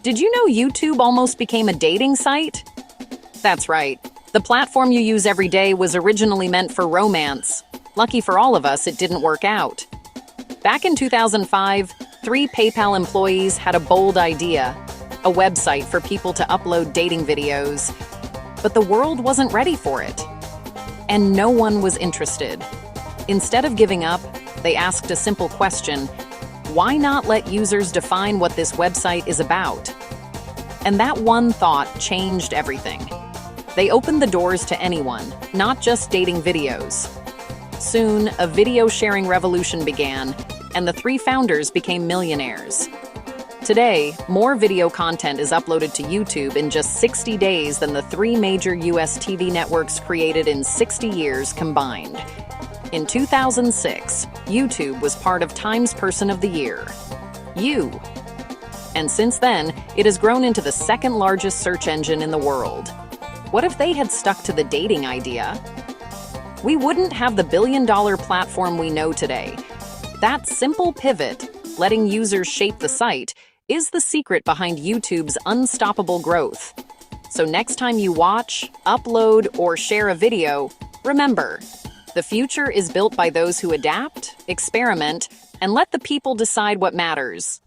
Did you know YouTube almost became a dating site? That's right. The platform you use every day was originally meant for romance. Lucky for all of us, it didn't work out. Back in 2005, 3 PayPal employees had a bold idea, a website for people to upload dating videos. But the world wasn't ready for it. And no one was interested. Instead of giving up, they asked a simple question: why not let users define what this website is about? And that one thought changed everything. They opened the doors to anyone, not just dating videos. Soon, a video sharing revolution began, and the 3 founders became millionaires. Today, more video content is uploaded to YouTube in just 60 days than the 3 major US TV networks created in 60 years combined. In 2006, YouTube was part of Time's Person of the Year. And since then, it has grown into the 2nd largest search engine in the world. What if they had stuck to the dating idea? We wouldn't have the billion-dollar platform we know today. That simple pivot, letting users shape the site, is the secret behind YouTube's unstoppable growth. So next time you watch, upload, or share a video, remember, the future is built by those who adapt, experiment, and let the people decide what matters.